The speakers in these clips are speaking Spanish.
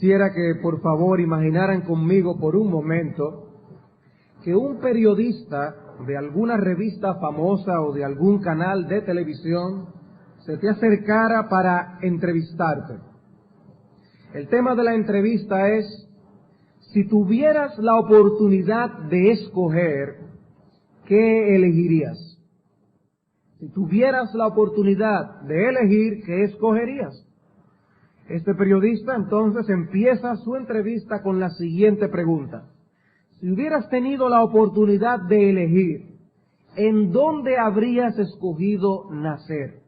Quisiera que por favor imaginaran conmigo por un momento que un periodista de alguna revista famosa o de algún canal de televisión se te acercara para entrevistarte. El tema de la entrevista es: si tuvieras la oportunidad de escoger, ¿qué elegirías? Si tuvieras la oportunidad de elegir, ¿qué escogerías? Este periodista entonces empieza su entrevista con la siguiente pregunta: si hubieras tenido la oportunidad de elegir, ¿en dónde habrías escogido nacer?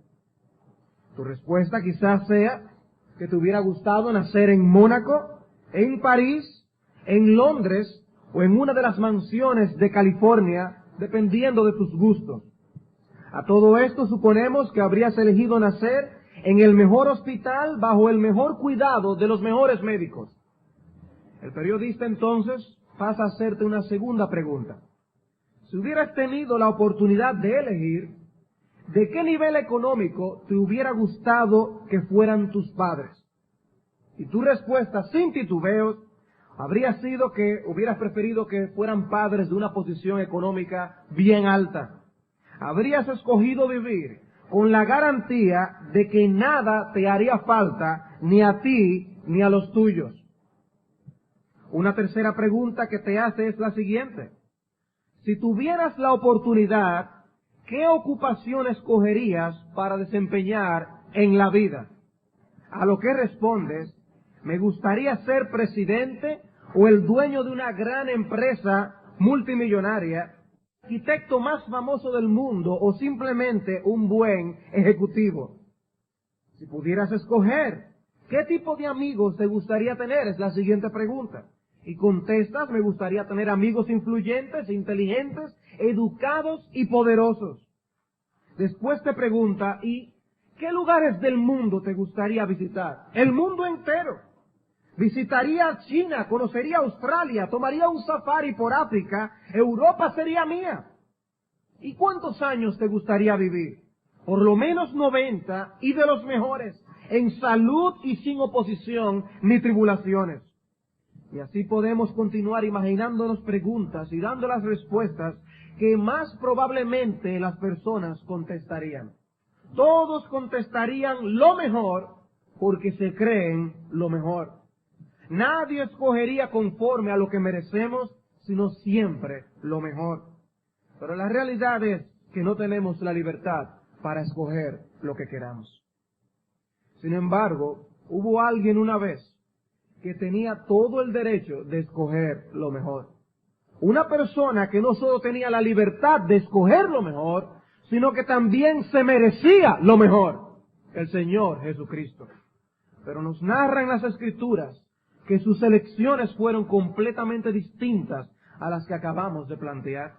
Tu respuesta quizás sea que te hubiera gustado nacer en Mónaco, en París, en Londres o en una de las mansiones de California, dependiendo de tus gustos. A todo esto suponemos que habrías elegido nacer en el mejor hospital, bajo el mejor cuidado de los mejores médicos. El periodista entonces pasa a hacerte una segunda pregunta. Si hubieras tenido la oportunidad de elegir, ¿de qué nivel económico te hubiera gustado que fueran tus padres? Y tu respuesta, sin titubeos, habría sido que hubieras preferido que fueran padres de una posición económica bien alta. Habrías escogido vivir con la garantía de que nada te haría falta, ni a ti ni a los tuyos. Una tercera pregunta que te hace es la siguiente: si tuvieras la oportunidad, ¿qué ocupación escogerías para desempeñar en la vida? A lo que respondes: me gustaría ser presidente o el dueño de una gran empresa multimillonaria, arquitecto más famoso del mundo o simplemente un buen ejecutivo. Si pudieras escoger, ¿qué tipo de amigos te gustaría tener? Es la siguiente pregunta. Y contestas: me gustaría tener amigos influyentes, inteligentes, educados y poderosos. Después te pregunta: ¿y qué lugares del mundo te gustaría visitar? El mundo entero. Visitaría China, conocería Australia, tomaría un safari por África, Europa sería mía. ¿Y cuántos años te gustaría vivir? Por lo menos 90 y de los mejores, en salud y sin oposición ni tribulaciones. Y así podemos continuar imaginándonos preguntas y dando las respuestas que más probablemente las personas contestarían. Todos contestarían lo mejor porque se creen lo mejor. Nadie escogería conforme a lo que merecemos, sino siempre lo mejor. Pero la realidad es que no tenemos la libertad para escoger lo que queramos. Sin embargo, hubo alguien una vez que tenía todo el derecho de escoger lo mejor. Una persona que no solo tenía la libertad de escoger lo mejor, sino que también se merecía lo mejor: el Señor Jesucristo. Pero nos narran las Escrituras que sus elecciones fueron completamente distintas a las que acabamos de plantear.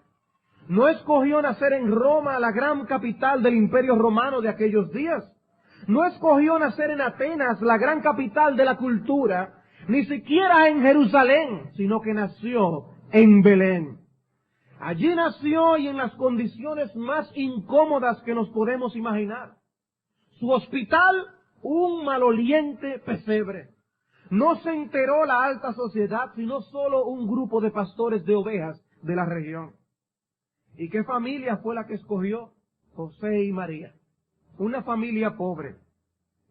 No escogió nacer en Roma, la gran capital del Imperio Romano de aquellos días. No escogió nacer en Atenas, la gran capital de la cultura, ni siquiera en Jerusalén, sino que nació en Belén. Allí nació y en las condiciones más incómodas que nos podemos imaginar. Su hospital, un maloliente pesebre. No se enteró la alta sociedad, sino solo un grupo de pastores de ovejas de la región. ¿Y qué familia fue la que escogió? José y María. Una familia pobre.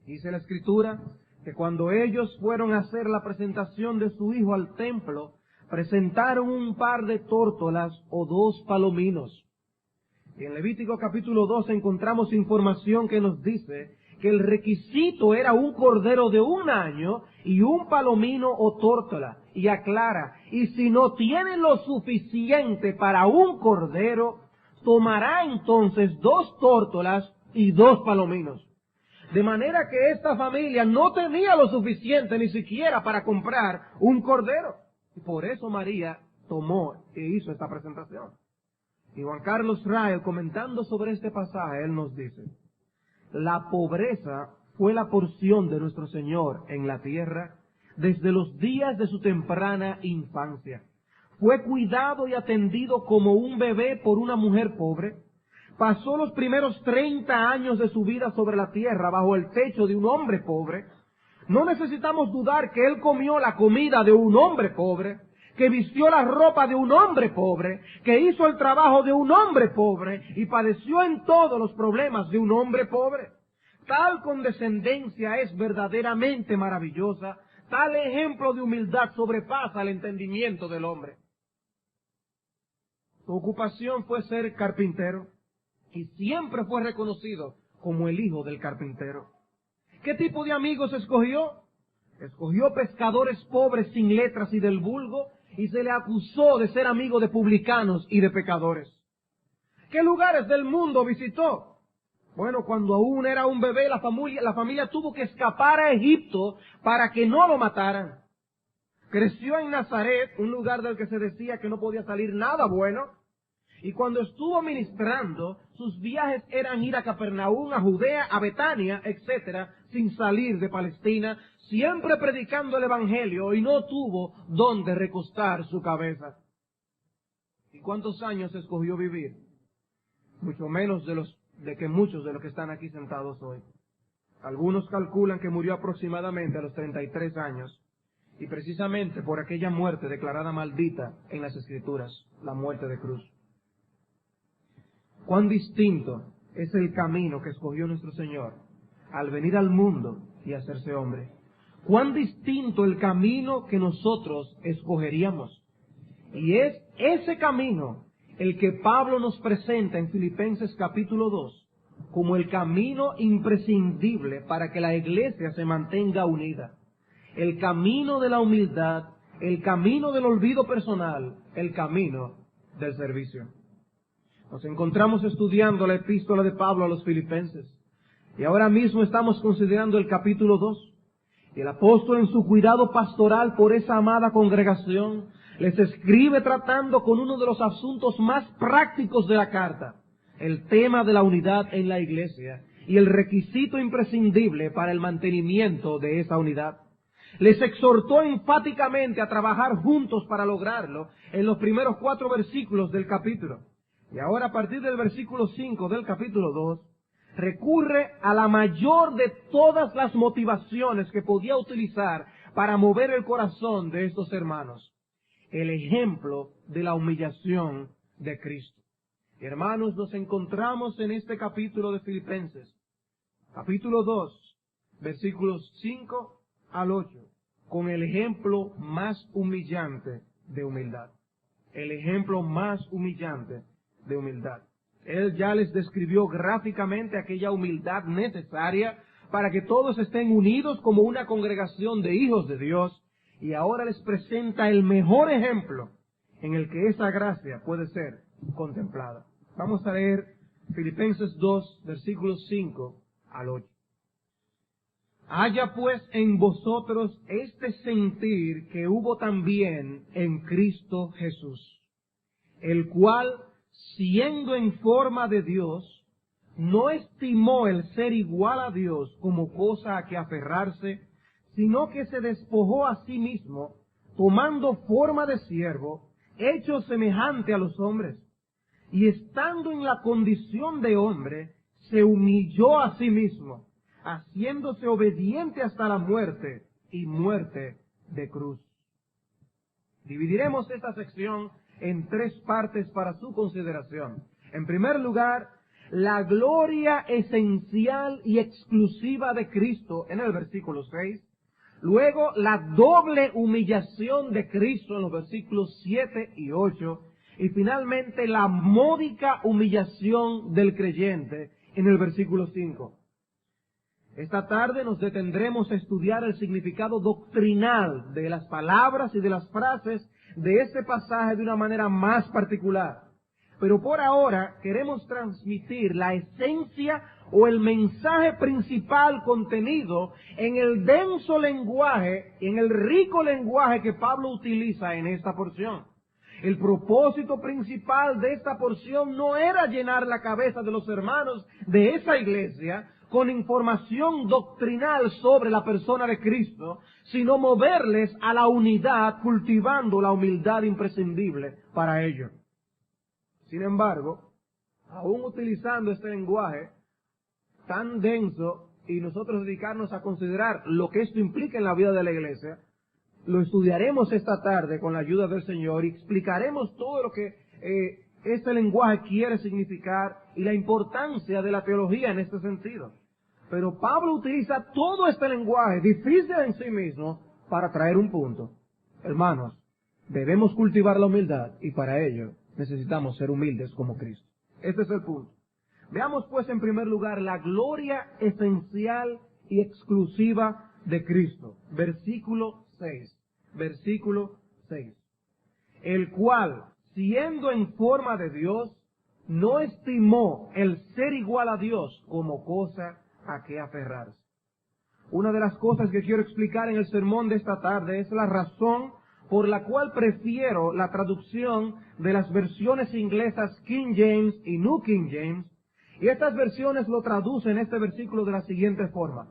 Dice la Escritura que cuando ellos fueron a hacer la presentación de su hijo al templo, presentaron un par de tórtolas o 2 palominos. Y en Levítico capítulo 2 encontramos información que nos dice que el requisito era un cordero de 1 año y un palomino o tórtola. Y aclara: y si no tiene lo suficiente para un cordero, tomará entonces 2 tórtolas y 2 palominos. De manera que esta familia no tenía lo suficiente ni siquiera para comprar un cordero. Y por eso María tomó e hizo esta presentación. Y Juan Carlos Rael, comentando sobre este pasaje, él nos dice: la pobreza fue la porción de nuestro Señor en la tierra desde los días de su temprana infancia. Fue cuidado y atendido como un bebé por una mujer pobre. Pasó los primeros 30 años de su vida sobre la tierra bajo el techo de un hombre pobre. No necesitamos dudar que él comió la comida de un hombre pobre, que vistió la ropa de un hombre pobre, que hizo el trabajo de un hombre pobre y padeció en todos los problemas de un hombre pobre. Tal condescendencia es verdaderamente maravillosa, tal ejemplo de humildad sobrepasa el entendimiento del hombre. Su ocupación fue ser carpintero y siempre fue reconocido como el hijo del carpintero. ¿Qué tipo de amigos escogió? Escogió pescadores pobres sin letras y del vulgo, y se le acusó de ser amigo de publicanos y de pecadores. ¿Qué lugares del mundo visitó? Bueno, cuando aún era un bebé, la familia tuvo que escapar a Egipto para que no lo mataran. Creció en Nazaret, un lugar del que se decía que no podía salir nada bueno. Y cuando estuvo ministrando, sus viajes eran ir a Capernaum, a Judea, a Betania, etcétera, sin salir de Palestina, siempre predicando el Evangelio, y no tuvo dónde recostar su cabeza. ¿Y cuántos años escogió vivir? Mucho menos de que muchos de los que están aquí sentados hoy. Algunos calculan que murió aproximadamente a los 33 años, y precisamente por aquella muerte declarada maldita en las Escrituras, la muerte de cruz. Cuán distinto es el camino que escogió nuestro Señor al venir al mundo y hacerse hombre. Cuán distinto el camino que nosotros escogeríamos. Y es ese camino el que Pablo nos presenta en Filipenses capítulo 2 como el camino imprescindible para que la iglesia se mantenga unida. El camino de la humildad, el camino del olvido personal, el camino del servicio. Nos encontramos estudiando la epístola de Pablo a los Filipenses y ahora mismo estamos considerando el capítulo 2. Y el apóstol, en su cuidado pastoral por esa amada congregación, les escribe tratando con uno de los asuntos más prácticos de la carta, el tema de la unidad en la iglesia y el requisito imprescindible para el mantenimiento de esa unidad. Les exhortó enfáticamente a trabajar juntos para lograrlo en los primeros 4 versículos del capítulo. Y ahora, a partir del versículo 5 del capítulo 2, recurre a la mayor de todas las motivaciones que podía utilizar para mover el corazón de estos hermanos: el ejemplo de la humillación de Cristo. Hermanos, nos encontramos en este capítulo de Filipenses, capítulo 2, versículos 5 al 8, con el ejemplo más humillante de humildad. El ejemplo más humillante de humildad. Él ya les describió gráficamente aquella humildad necesaria para que todos estén unidos como una congregación de hijos de Dios, y ahora les presenta el mejor ejemplo en el que esa gracia puede ser contemplada. Vamos a leer Filipenses 2, versículos 5 al 8. Haya pues en vosotros este sentir que hubo también en Cristo Jesús, el cual, siendo en forma de Dios, no estimó el ser igual a Dios como cosa a que aferrarse, sino que se despojó a sí mismo, tomando forma de siervo, hecho semejante a los hombres, y estando en la condición de hombre, se humilló a sí mismo, haciéndose obediente hasta la muerte, y muerte de cruz. Dividiremos esta sección en 3 partes para su consideración. En primer lugar, la gloria esencial y exclusiva de Cristo en el versículo 6. Luego, la doble humillación de Cristo en los versículos 7 y 8. Y finalmente, la módica humillación del creyente en el versículo 5. Esta tarde nos detendremos a estudiar el significado doctrinal de las palabras y de las frases de este pasaje de una manera más particular. Pero por ahora queremos transmitir la esencia o el mensaje principal contenido en el denso lenguaje, en el rico lenguaje que Pablo utiliza en esta porción. El propósito principal de esta porción no era llenar la cabeza de los hermanos de esa iglesia con información doctrinal sobre la persona de Cristo, sino moverles a la unidad cultivando la humildad imprescindible para ello. Sin embargo, aún utilizando este lenguaje tan denso y nosotros dedicarnos a considerar lo que esto implica en la vida de la iglesia, lo estudiaremos esta tarde con la ayuda del Señor y explicaremos todo lo que este lenguaje quiere significar y la importancia de la teología en este sentido. Pero Pablo utiliza todo este lenguaje difícil en sí mismo para traer un punto. Hermanos, debemos cultivar la humildad y para ello necesitamos ser humildes como Cristo. Este es el punto. Veamos pues en primer lugar la gloria esencial y exclusiva de Cristo. Versículo 6. Versículo 6. El cual, siendo en forma de Dios, no estimó el ser igual a Dios como cosa a que aferrarse. Una de las cosas que quiero explicar en el sermón de esta tarde es la razón por la cual prefiero la traducción de las versiones inglesas King James y New King James, y estas versiones lo traducen este versículo de la siguiente forma: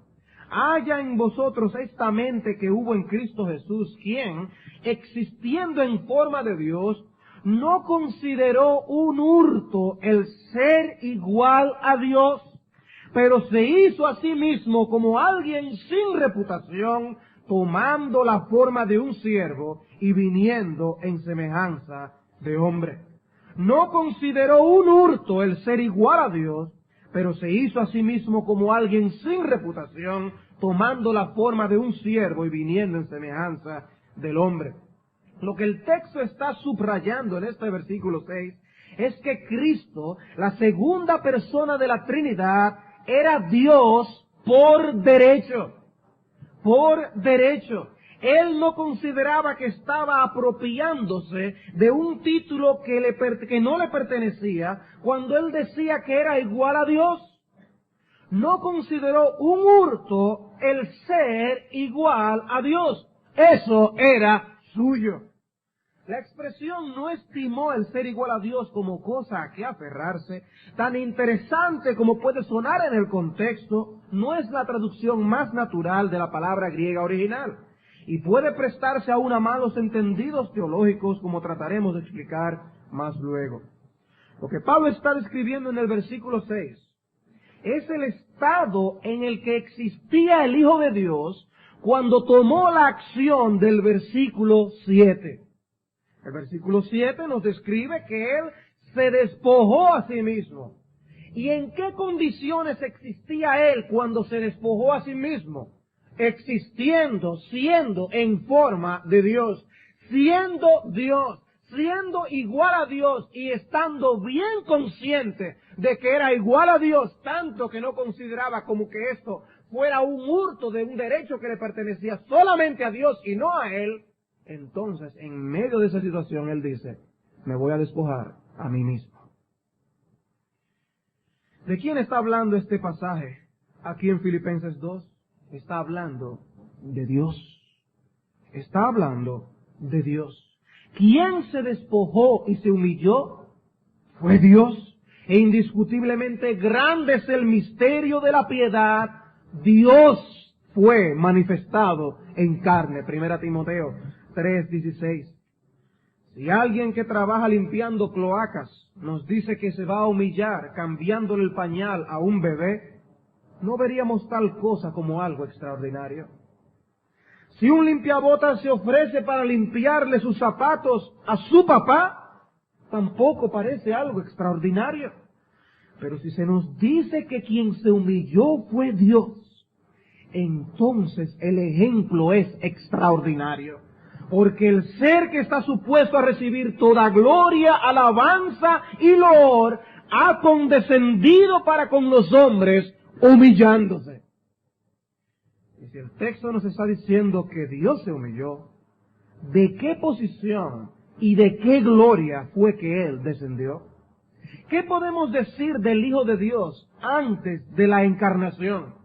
haya en vosotros esta mente que hubo en Cristo Jesús, quien, existiendo en forma de Dios, no consideró un hurto el ser igual a Dios, pero se hizo a sí mismo como alguien sin reputación, tomando la forma de un siervo y viniendo en semejanza de hombre. No consideró un hurto el ser igual a Dios, pero se hizo a sí mismo como alguien sin reputación, tomando la forma de un siervo y viniendo en semejanza del hombre. Lo que el texto está subrayando en este versículo 6 es que Cristo, la segunda persona de la Trinidad, era Dios por derecho. Por derecho. Él no consideraba que estaba apropiándose de un título que no le pertenecía cuando él decía que era igual a Dios. No consideró un hurto el ser igual a Dios. Eso era suyo. La expresión no estimó el ser igual a Dios como cosa a que aferrarse, tan interesante como puede sonar en el contexto, no es la traducción más natural de la palabra griega original, y puede prestarse aún a malos entendidos teológicos, como trataremos de explicar más luego. Lo que Pablo está describiendo en el versículo 6 es el estado en el que existía el Hijo de Dios cuando tomó la acción del versículo 7. El versículo 7 nos describe que Él se despojó a sí mismo. ¿Y en qué condiciones existía Él cuando se despojó a sí mismo? Existiendo, siendo en forma de Dios, siendo Dios, siendo igual a Dios y estando bien consciente de que era igual a Dios, tanto que no consideraba como que esto fuera un hurto de un derecho que le pertenecía solamente a Dios y no a Él. Entonces, en medio de esa situación, Él dice, me voy a despojar a mí mismo. ¿De quién está hablando este pasaje aquí en Filipenses 2? Está hablando de Dios. Está hablando de Dios. ¿Quién se despojó y se humilló? Fue Dios. E indiscutiblemente grande es el misterio de la piedad. Dios fue manifestado en carne. 1 Timoteo 3:16. Si alguien que trabaja limpiando cloacas nos dice que se va a humillar cambiándole el pañal a un bebé, no veríamos tal cosa como algo extraordinario. Si un limpiabotas se ofrece para limpiarle sus zapatos a su papá, tampoco parece algo extraordinario. Pero si se nos dice que quien se humilló fue Dios, entonces el ejemplo es extraordinario. Porque el ser que está supuesto a recibir toda gloria, alabanza y loor, ha condescendido para con los hombres, humillándose. Y si el texto nos está diciendo que Dios se humilló, ¿de qué posición y de qué gloria fue que Él descendió? ¿Qué podemos decir del Hijo de Dios antes de la encarnación?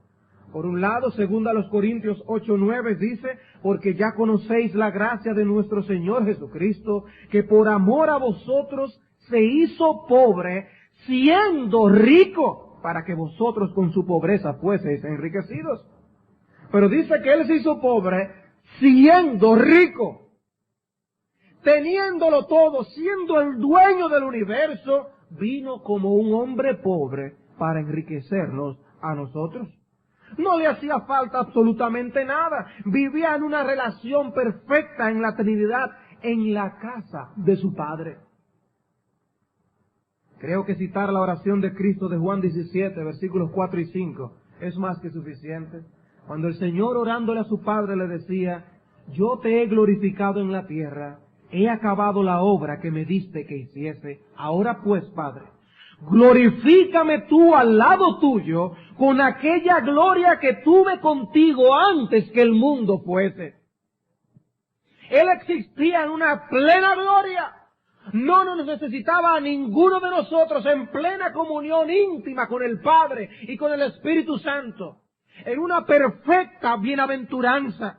Por un lado, según a los Corintios 8:9 dice, porque ya conocéis la gracia de nuestro Señor Jesucristo, que por amor a vosotros se hizo pobre, siendo rico, para que vosotros con su pobreza fueseis enriquecidos. Pero dice que Él se hizo pobre, siendo rico, teniéndolo todo, siendo el dueño del universo, vino como un hombre pobre para enriquecernos a nosotros. No le hacía falta absolutamente nada. Vivía en una relación perfecta en la Trinidad, en la casa de su Padre. Creo que citar la oración de Cristo de Juan 17, versículos 4 y 5, es más que suficiente. Cuando el Señor, orándole a su Padre, le decía: yo te he glorificado en la tierra, he acabado la obra que me diste que hiciese. Ahora pues, Padre, glorifícame tú al lado tuyo con aquella gloria que tuve contigo antes que el mundo fuese. Él existía en una plena gloria. No nos necesitaba a ninguno de nosotros, en plena comunión íntima con el Padre y con el Espíritu Santo, en una perfecta bienaventuranza.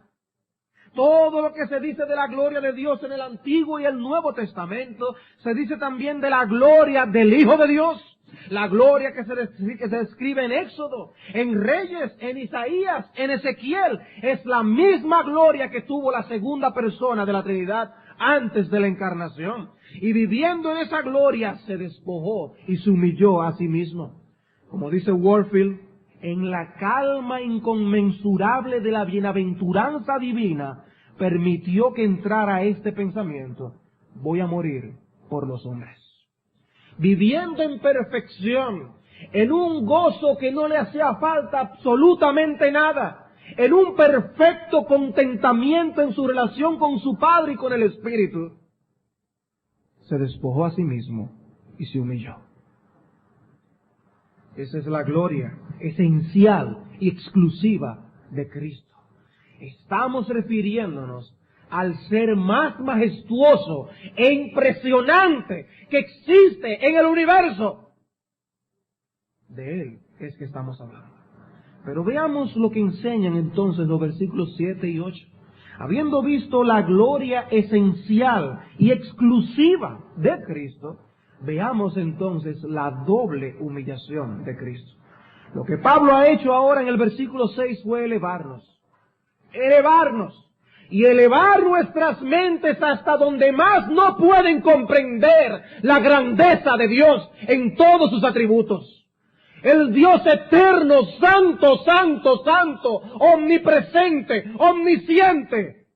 Todo lo que se dice de la gloria de Dios en el Antiguo y el Nuevo Testamento, se dice también de la gloria del Hijo de Dios. La gloria que se describe en Éxodo, en Reyes, en Isaías, en Ezequiel, es la misma gloria que tuvo la segunda persona de la Trinidad antes de la encarnación. Y viviendo en esa gloria se despojó y se humilló a sí mismo. Como dice Warfield, en la calma inconmensurable de la bienaventuranza divina, permitió que entrara este pensamiento: voy a morir por los hombres. Viviendo en perfección, en un gozo que no le hacía falta absolutamente nada, en un perfecto contentamiento en su relación con su Padre y con el Espíritu, se despojó a sí mismo y se humilló. Esa es la gloria esencial y exclusiva de Cristo. Estamos refiriéndonos al ser más majestuoso e impresionante que existe en el universo. De Él es que estamos hablando. Pero veamos lo que enseñan entonces los versículos 7 y 8. Habiendo visto la gloria esencial y exclusiva de Cristo, veamos entonces la doble humillación de Cristo. Lo que Pablo ha hecho ahora en el versículo 6 fue elevarnos y elevar nuestras mentes hasta donde más no pueden comprender la grandeza de Dios en todos sus atributos. El Dios eterno, santo, santo, santo, omnipresente, omnisciente,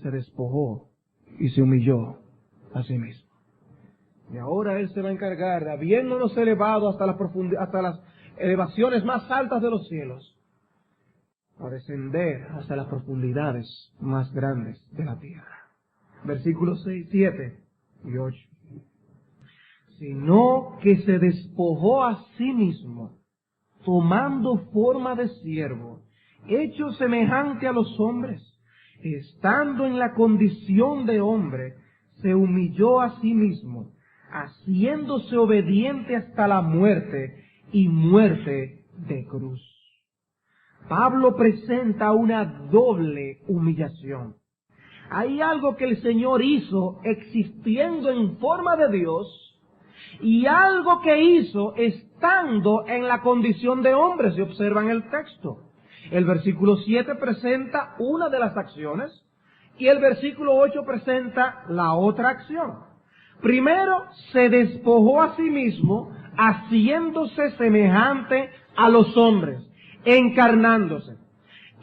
se despojó y se humilló a sí mismo. Y ahora Él se va a encargar, habiéndonos elevado hasta las elevaciones más altas de los cielos, a descender hasta las profundidades más grandes de la tierra. Versículos 6, 7 y 8. Sino que se despojó a sí mismo, tomando forma de siervo, hecho semejante a los hombres, estando en la condición de hombre, se humilló a sí mismo, haciéndose obediente hasta la muerte, y muerte de cruz. Pablo presenta una doble humillación. Hay algo que el Señor hizo existiendo en forma de Dios, y algo que hizo estando en la condición de hombre, si observan el texto. El versículo 7 presenta una de las acciones, y el versículo 8 presenta la otra acción. Primero, se despojó a sí mismo, haciéndose semejante a los hombres, encarnándose.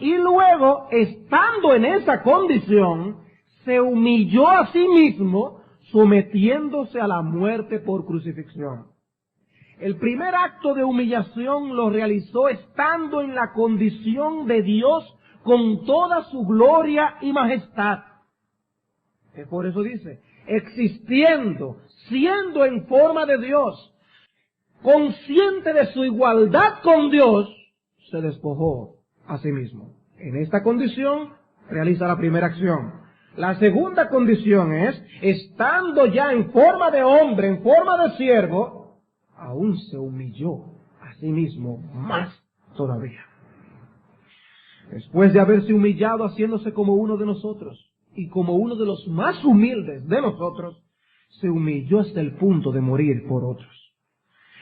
Y luego, estando en esa condición, se humilló a sí mismo, sometiéndose a la muerte por crucifixión. El primer acto de humillación lo realizó estando en la condición de Dios con toda su gloria y majestad. Por eso dice, existiendo, siendo en forma de Dios, consciente de su igualdad con Dios, se despojó a sí mismo. En esta condición realiza la primera acción. La segunda condición es, estando ya en forma de hombre, en forma de siervo, aún se humilló a sí mismo más todavía. Después de haberse humillado haciéndose como uno de nosotros y como uno de los más humildes de nosotros, se humilló hasta el punto de morir por otros.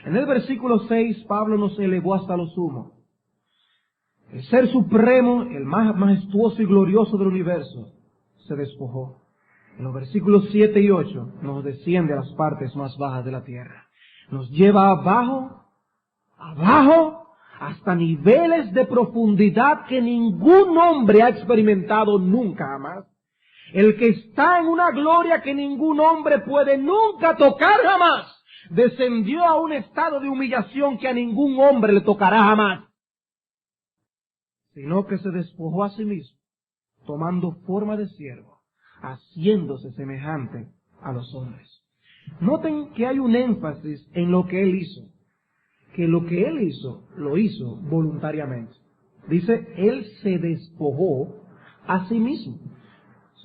En el versículo 6, Pablo nos elevó hasta lo sumo. El Ser Supremo, el más majestuoso y glorioso del universo, se despojó. En los versículos 7 y 8 nos desciende a las partes más bajas de la tierra. Nos lleva abajo, hasta niveles de profundidad que ningún hombre ha experimentado nunca jamás. El que está en una gloria que ningún hombre puede nunca tocar jamás, descendió a un estado de humillación que a ningún hombre le tocará jamás, sino que se despojó a sí mismo, tomando forma de siervo, haciéndose semejante a los hombres. Noten que hay un énfasis en lo que él hizo, que lo que él hizo, lo hizo voluntariamente. Dice, él se despojó a sí mismo.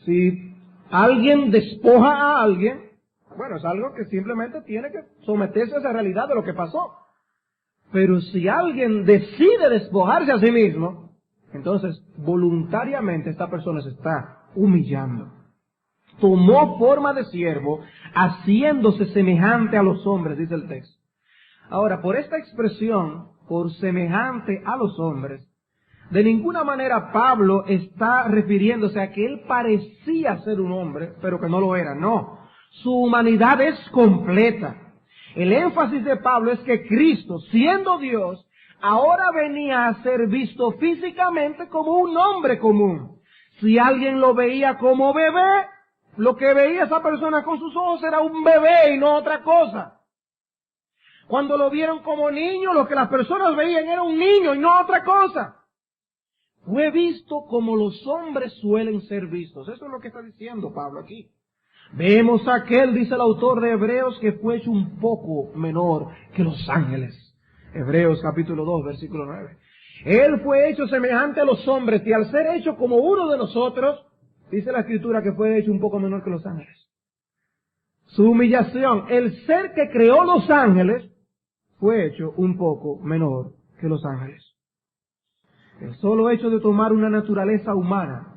Si alguien despoja a alguien, bueno, es algo que simplemente tiene que someterse a esa realidad de lo que pasó. Pero si alguien decide despojarse a sí mismo, entonces voluntariamente esta persona se está humillando. Tomó forma de siervo, haciéndose semejante a los hombres, dice el texto. Ahora, por esta expresión, por semejante a los hombres, de ninguna manera Pablo está refiriéndose a que él parecía ser un hombre, pero que no lo era. No, su humanidad es completa. El énfasis de Pablo es que Cristo, siendo Dios, ahora venía a ser visto físicamente como un hombre común. Si alguien lo veía como bebé, lo que veía esa persona con sus ojos era un bebé y no otra cosa. Cuando lo vieron como niño, lo que las personas veían era un niño y no otra cosa. Fue visto como los hombres suelen ser vistos. Eso es lo que está diciendo Pablo aquí. Vemos a aquel, dice el autor de Hebreos, que fue hecho un poco menor que los ángeles. Hebreos capítulo 2, versículo 9. Él fue hecho semejante a los hombres y al ser hecho como uno de nosotros, dice la Escritura que fue hecho un poco menor que los ángeles. Su humillación, el ser que creó los ángeles, fue hecho un poco menor que los ángeles. El solo hecho de tomar una naturaleza humana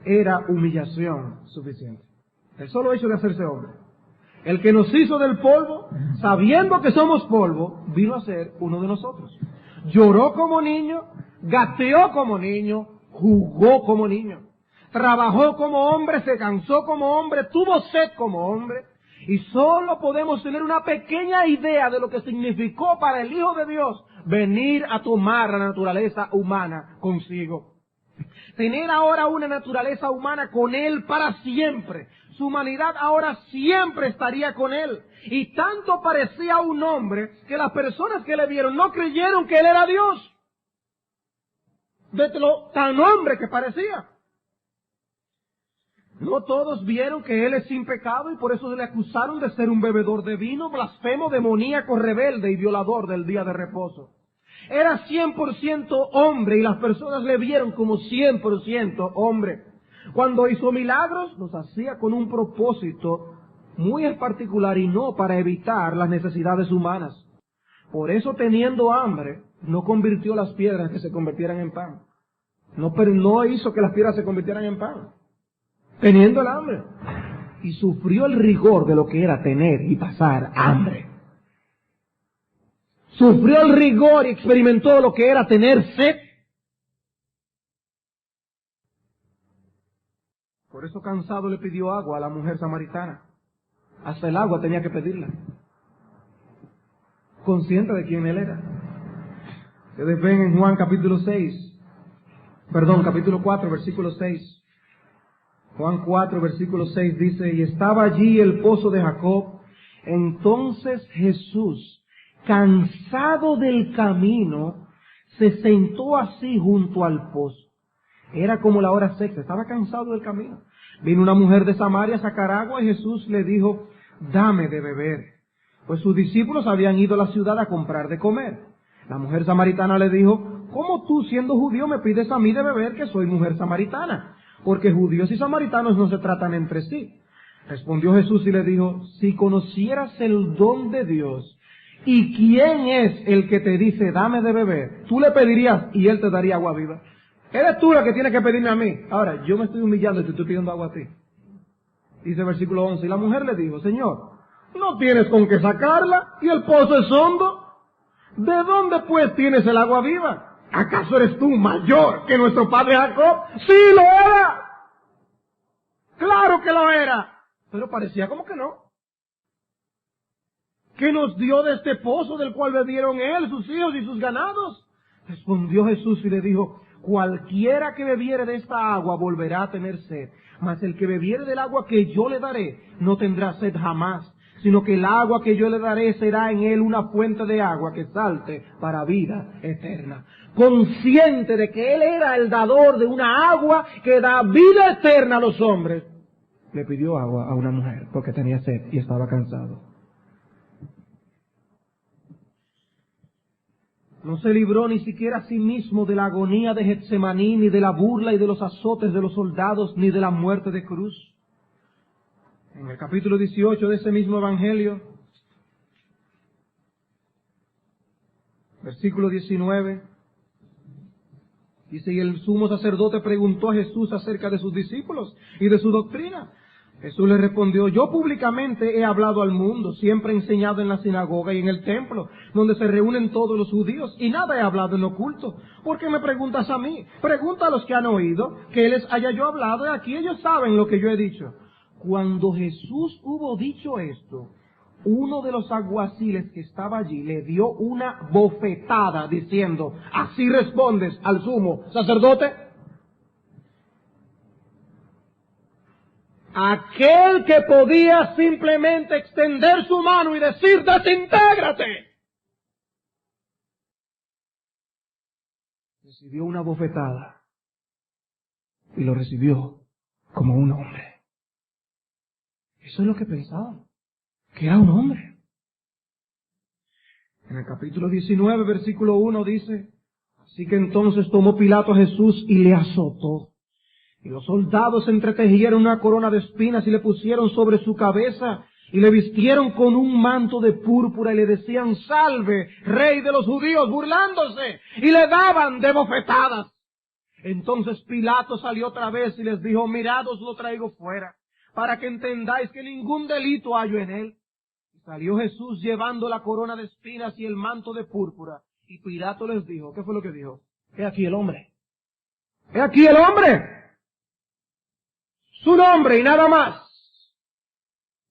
era humillación suficiente. El solo hecho de hacerse hombre. El que nos hizo del polvo, sabiendo que somos polvo, vino a ser uno de nosotros. Lloró como niño, gateó como niño, jugó como niño. Trabajó como hombre, se cansó como hombre, tuvo sed como hombre. Y solo podemos tener una pequeña idea de lo que significó para el Hijo de Dios venir a tomar la naturaleza humana consigo. Tener ahora una naturaleza humana con Él para siempre. Su humanidad ahora siempre estaría con Él. Y tanto parecía un hombre que las personas que le vieron no creyeron que Él era Dios. De lo tan hombre que parecía. No todos vieron que Él es sin pecado y por eso le acusaron de ser un bebedor de vino, blasfemo, demoníaco, rebelde y violador del día de reposo. Era 100% hombre y las personas le vieron como 100% hombre. Cuando hizo milagros, los hacía con un propósito muy en particular y no para evitar las necesidades humanas. Por eso, teniendo hambre, no convirtió las piedras que se convirtieran en pan. No hizo que las piedras se convirtieran en pan. Teniendo el hambre. Y sufrió el rigor de lo que era tener y pasar hambre. Sufrió el rigor y experimentó lo que era tener sed. Por eso cansado le pidió agua a la mujer samaritana. Hasta el agua tenía que pedirla. Consciente de quién él era. Ustedes ven en Juan capítulo 4, versículo 6. Juan 4, versículo 6 dice, y estaba allí el pozo de Jacob. Entonces Jesús, cansado del camino, se sentó así junto al pozo. Era como la hora sexta, estaba cansado del camino. Vino una mujer de Samaria a sacar agua y Jesús le dijo, dame de beber. Pues sus discípulos habían ido a la ciudad a comprar de comer. La mujer samaritana le dijo, ¿cómo tú, siendo judío, me pides a mí de beber que soy mujer samaritana? Porque judíos y samaritanos no se tratan entre sí. Respondió Jesús y le dijo, si conocieras el don de Dios y quién es el que te dice, dame de beber, tú le pedirías y él te daría agua viva. Eres tú la que tiene que pedirme a mí. Ahora, yo me estoy humillando y te estoy pidiendo agua a ti. Dice versículo 11, y la mujer le dijo, Señor, no tienes con qué sacarla y el pozo es hondo. ¿De dónde pues tienes el agua viva? ¿Acaso eres tú mayor que nuestro padre Jacob? ¡Sí lo era! ¡Claro que lo era! Pero parecía como que no. ¿Qué nos dio de este pozo del cual bebieron él, sus hijos y sus ganados? Respondió Jesús y le dijo: cualquiera que bebiere de esta agua volverá a tener sed, mas el que bebiere del agua que yo le daré no tendrá sed jamás, sino que el agua que yo le daré será en él una fuente de agua que salte para vida eterna. Consciente de que él era el dador de una agua que da vida eterna a los hombres, le pidió agua a una mujer porque tenía sed y estaba cansado. No se libró ni siquiera a sí mismo de la agonía de Getsemaní, ni de la burla y de los azotes de los soldados, ni de la muerte de cruz. En el capítulo 18 de ese mismo Evangelio, versículo 19, dice: y el sumo sacerdote preguntó a Jesús acerca de sus discípulos y de su doctrina. Jesús le respondió: yo públicamente he hablado al mundo, siempre he enseñado en la sinagoga y en el templo, donde se reúnen todos los judíos, y nada he hablado en oculto. ¿Por qué me preguntas a mí? Pregunta a los que han oído, que les haya yo hablado, y aquí ellos saben lo que yo he dicho. Cuando Jesús hubo dicho esto, uno de los alguaciles que estaba allí le dio una bofetada diciendo: ¿así respondes al sumo sacerdote? Aquel que podía simplemente extender su mano y decir: desintégrate, recibió una bofetada y lo recibió como un hombre. Eso es lo que pensaban, que era un hombre. En el capítulo 19, versículo 1 dice: así que entonces tomó Pilato a Jesús y le azotó. Y los soldados entretejieron una corona de espinas y le pusieron sobre su cabeza y le vistieron con un manto de púrpura y le decían: salve, rey de los judíos, burlándose, y le daban de bofetadas. Entonces Pilato salió otra vez y les dijo: mirad, os lo traigo fuera, para que entendáis que ningún delito hallo en él. Y salió Jesús llevando la corona de espinas y el manto de púrpura. Y Pilato les dijo: ¿qué fue lo que dijo? He aquí el hombre. He aquí el hombre. Su nombre y nada más.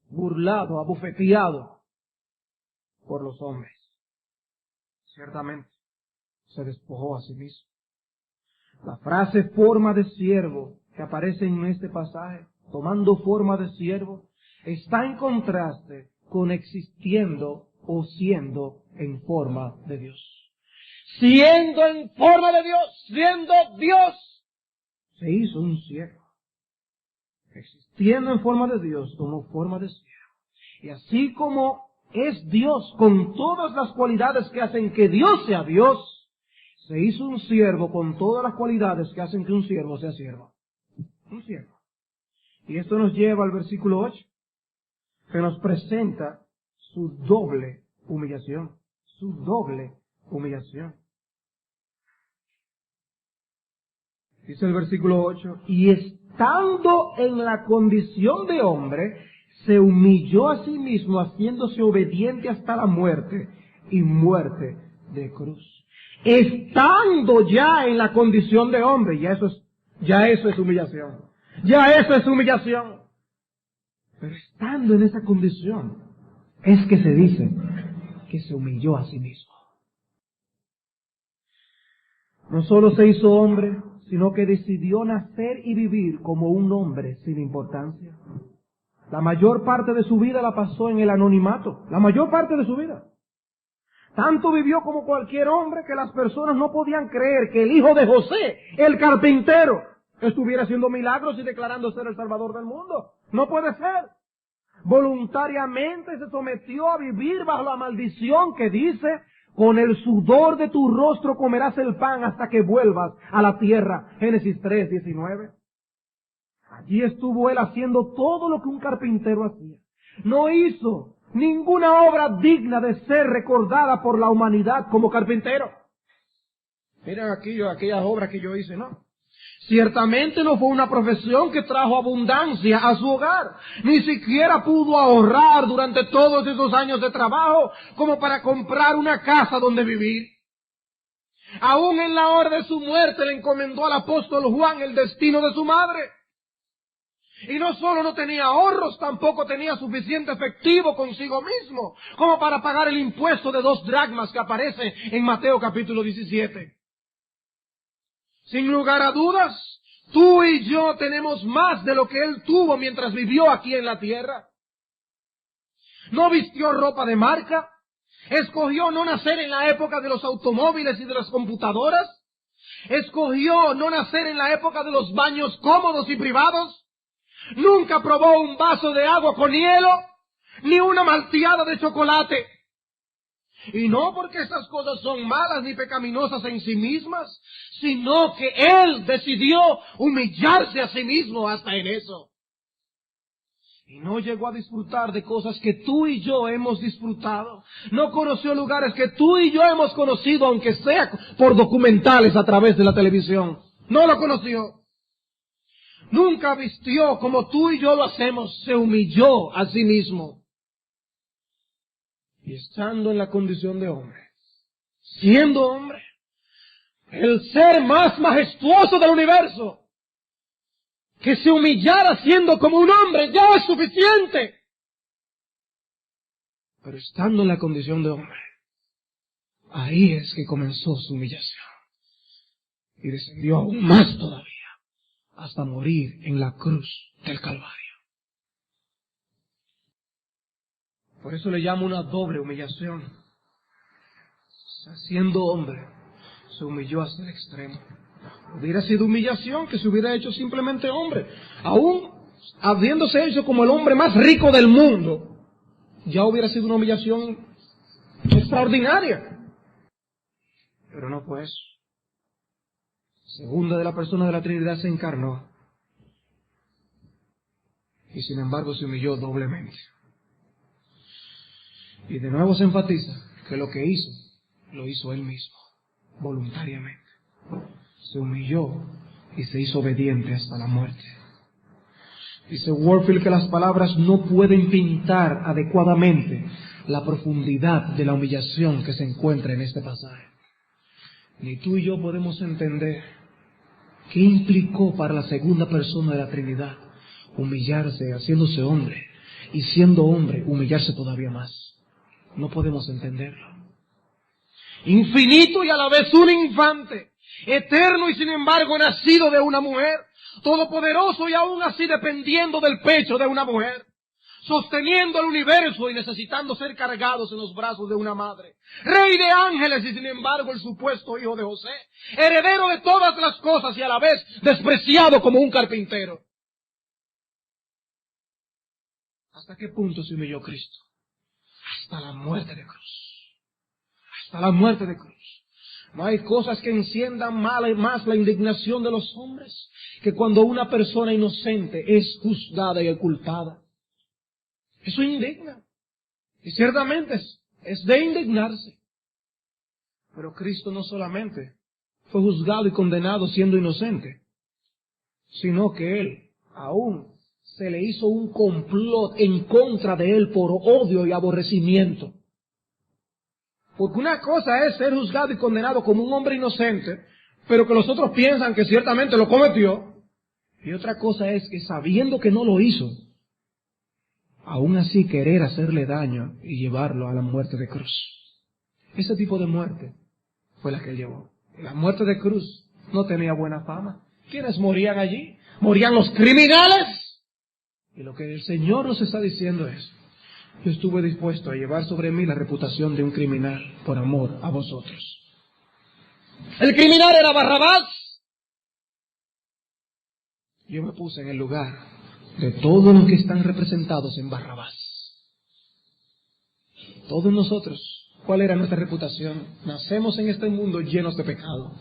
Burlado, abofeteado por los hombres. Ciertamente se despojó a sí mismo. La frase forma de siervo que aparece en este pasaje, tomando forma de siervo, está en contraste con existiendo o siendo en forma de Dios. Siendo en forma de Dios, siendo Dios, se hizo un siervo. Existiendo en forma de Dios, tomó forma de siervo. Y así como es Dios, con todas las cualidades que hacen que Dios sea Dios, se hizo un siervo con todas las cualidades que hacen que un siervo sea siervo. Un siervo. Y esto nos lleva al versículo 8, que nos presenta su doble humillación. Su doble humillación. Dice el versículo 8, y estando en la condición de hombre, se humilló a sí mismo, haciéndose obediente hasta la muerte, y muerte de cruz. Estando ya en la condición de hombre, ya eso es humillación. Ya eso es humillación. Pero estando en esa condición, es que se dice que se humilló a sí mismo. No solo se hizo hombre, sino que decidió nacer y vivir como un hombre sin importancia. La mayor parte de su vida la pasó en el anonimato, la mayor parte de su vida. Tanto vivió como cualquier hombre que las personas no podían creer que el hijo de José, el carpintero, estuviera haciendo milagros y declarando ser el Salvador del mundo. No puede ser. Voluntariamente se sometió a vivir bajo la maldición que dice: con el sudor de tu rostro comerás el pan hasta que vuelvas a la tierra. Génesis 3:19. Allí estuvo él haciendo todo lo que un carpintero hacía. No hizo ninguna obra digna de ser recordada por la humanidad como carpintero. Miren aquellas obras que yo hice, ¿no? Ciertamente no fue una profesión que trajo abundancia a su hogar. Ni siquiera pudo ahorrar durante todos esos años de trabajo como para comprar una casa donde vivir. Aún en la hora de su muerte le encomendó al apóstol Juan el destino de su madre. Y no solo no tenía ahorros, tampoco tenía suficiente efectivo consigo mismo como para pagar el impuesto de 2 dracmas que aparece en Mateo capítulo 17. Sin lugar a dudas, tú y yo tenemos más de lo que Él tuvo mientras vivió aquí en la tierra. No vistió ropa de marca, escogió no nacer en la época de los automóviles y de las computadoras, escogió no nacer en la época de los baños cómodos y privados, nunca probó un vaso de agua con hielo, ni una malteada de chocolate. Y no porque estas cosas son malas ni pecaminosas en sí mismas, sino que Él decidió humillarse a sí mismo hasta en eso. Y no llegó a disfrutar de cosas que tú y yo hemos disfrutado. No conoció lugares que tú y yo hemos conocido, aunque sea por documentales a través de la televisión. No lo conoció. Nunca vistió como tú y yo lo hacemos. Se humilló a sí mismo. Y estando en la condición de hombre, siendo hombre, el ser más majestuoso del universo, que se humillara siendo como un hombre ya es suficiente. Pero estando en la condición de hombre, ahí es que comenzó su humillación. Y descendió aún más todavía, hasta morir en la cruz del Calvario. Por eso le llamo una doble humillación. O sea, siendo hombre, se humilló hasta el extremo. Hubiera sido humillación que se hubiera hecho simplemente hombre. Aún habiéndose hecho como el hombre más rico del mundo, ya hubiera sido una humillación extraordinaria. Pero no fue eso. Segunda de la persona de la Trinidad se encarnó. Y sin embargo se humilló doblemente. Y de nuevo se enfatiza que lo que hizo, lo hizo Él mismo, voluntariamente. Se humilló y se hizo obediente hasta la muerte. Dice Warfield que las palabras no pueden pintar adecuadamente la profundidad de la humillación que se encuentra en este pasaje. Ni tú y yo podemos entender qué implicó para la segunda persona de la Trinidad humillarse, haciéndose hombre, y siendo hombre, humillarse todavía más. No podemos entenderlo. Infinito y a la vez un infante, eterno y sin embargo nacido de una mujer, todopoderoso y aún así dependiendo del pecho de una mujer, sosteniendo el universo y necesitando ser cargados en los brazos de una madre, rey de ángeles y sin embargo el supuesto hijo de José, heredero de todas las cosas y a la vez despreciado como un carpintero. ¿Hasta qué punto se humilló Cristo? Hasta la muerte de cruz. Hasta la muerte de cruz. No hay cosas que enciendan más la indignación de los hombres que cuando una persona inocente es juzgada y culpada. Eso indigna. Y ciertamente es de indignarse. Pero Cristo no solamente fue juzgado y condenado siendo inocente, sino que Él aún se le hizo un complot en contra de Él por odio y aborrecimiento. Porque una cosa es ser juzgado y condenado como un hombre inocente, pero que los otros piensan que ciertamente lo cometió. Y otra cosa es que sabiendo que no lo hizo, aún así querer hacerle daño y llevarlo a la muerte de cruz. Ese tipo de muerte fue la que él llevó. La muerte de cruz no tenía buena fama. ¿Quiénes morían allí? Morían los criminales. Y lo que el Señor nos está diciendo es: yo estuve dispuesto a llevar sobre mí la reputación de un criminal por amor a vosotros. El criminal era Barrabás. Yo me puse en el lugar de todos los que están representados en Barrabás. Todos nosotros, ¿cuál era nuestra reputación? Nacemos en este mundo llenos de pecado,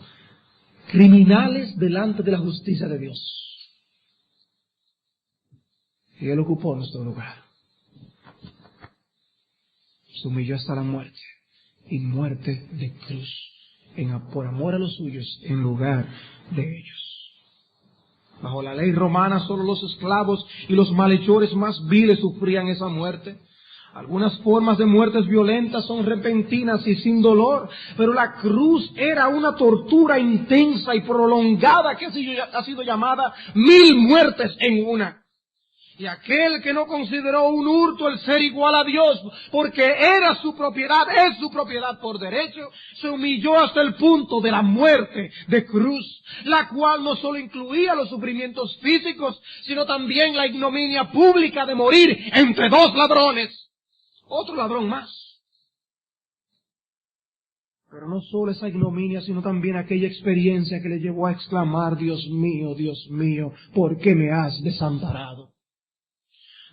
criminales delante de la justicia de Dios. Y Él ocupó nuestro lugar. Se humilló hasta la muerte, y muerte de cruz, por amor a los suyos, en lugar de ellos. Bajo la ley romana, solo los esclavos y los malhechores más viles sufrían esa muerte. Algunas formas de muertes violentas son repentinas y sin dolor, pero la cruz era una tortura intensa y prolongada que ha sido llamada 1000 muertes en una. Y aquel que no consideró un hurto el ser igual a Dios, porque era su propiedad, es su propiedad por derecho, se humilló hasta el punto de la muerte de cruz, la cual no solo incluía los sufrimientos físicos, sino también la ignominia pública de morir entre dos ladrones. Otro ladrón más. Pero no solo esa ignominia, sino también aquella experiencia que le llevó a exclamar, Dios mío, ¿por qué me has desamparado?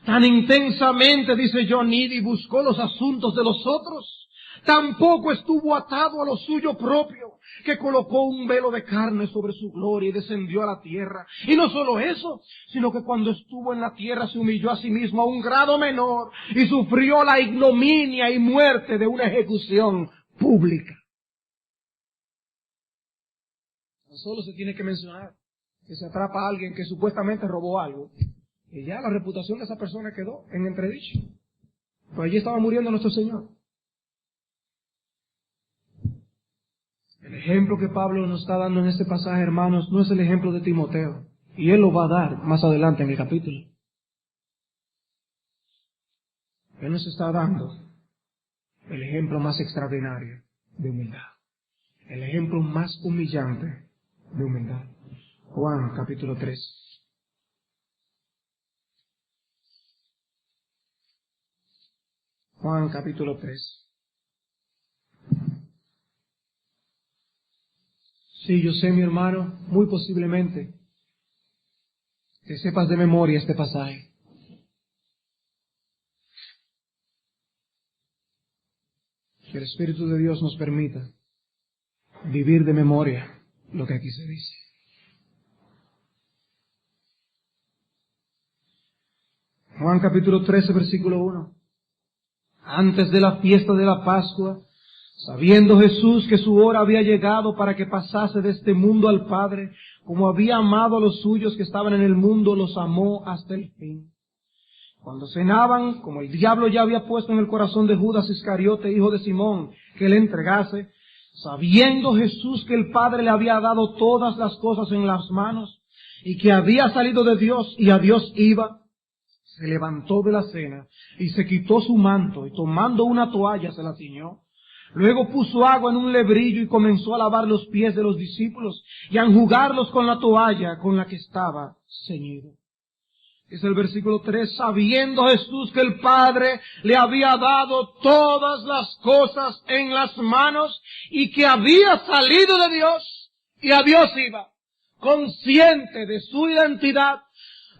Tan intensamente, dice John Eadie, buscó los asuntos de los otros, tampoco estuvo atado a lo suyo propio, que colocó un velo de carne sobre su gloria y descendió a la tierra. Y no solo eso, sino que cuando estuvo en la tierra se humilló a sí mismo a un grado menor y sufrió la ignominia y muerte de una ejecución pública. Solo se tiene que mencionar que se atrapa a alguien que supuestamente robó algo, y ya la reputación de esa persona quedó en entredicho. Pues allí estaba muriendo nuestro Señor. El ejemplo que Pablo nos está dando en este pasaje, hermanos, no es el ejemplo de Timoteo, y él lo va a dar más adelante en el capítulo. Él nos está dando el ejemplo más extraordinario de humildad, el ejemplo más humillante de humildad. Juan capítulo 3. Juan capítulo 3. Sí, yo sé, mi hermano, muy posiblemente que sepas de memoria este pasaje. Que el Espíritu de Dios nos permita vivir de memoria lo que aquí se dice. Juan capítulo 13, versículo 1. Antes de la fiesta de la Pascua, sabiendo Jesús que su hora había llegado para que pasase de este mundo al Padre, como había amado a los suyos que estaban en el mundo, los amó hasta el fin. Cuando cenaban, como el diablo ya había puesto en el corazón de Judas Iscariote, hijo de Simón, que le entregase, sabiendo Jesús que el Padre le había dado todas las cosas en las manos, y que había salido de Dios y a Dios iba, se levantó de la cena y se quitó su manto y tomando una toalla se la ciñó. Luego puso agua en un lebrillo y comenzó a lavar los pies de los discípulos y a enjugarlos con la toalla con la que estaba ceñido. Es el versículo 3, sabiendo Jesús que el Padre le había dado todas las cosas en las manos y que había salido de Dios y a Dios iba, consciente de su identidad,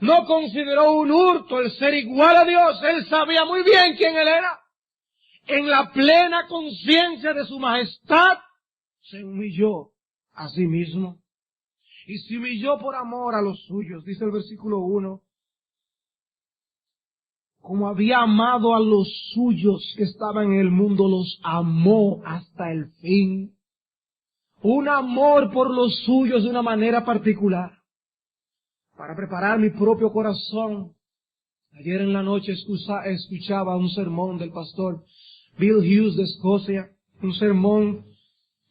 no consideró un hurto el ser igual a Dios. Él sabía muy bien quién Él era. En la plena conciencia de su majestad, se humilló a sí mismo. Y se humilló por amor a los suyos, dice el versículo 1. Como había amado a los suyos que estaban en el mundo, los amó hasta el fin. Un amor por los suyos de una manera particular. Para preparar mi propio corazón, ayer en la noche escuchaba un sermón del pastor Bill Hughes de Escocia, un sermón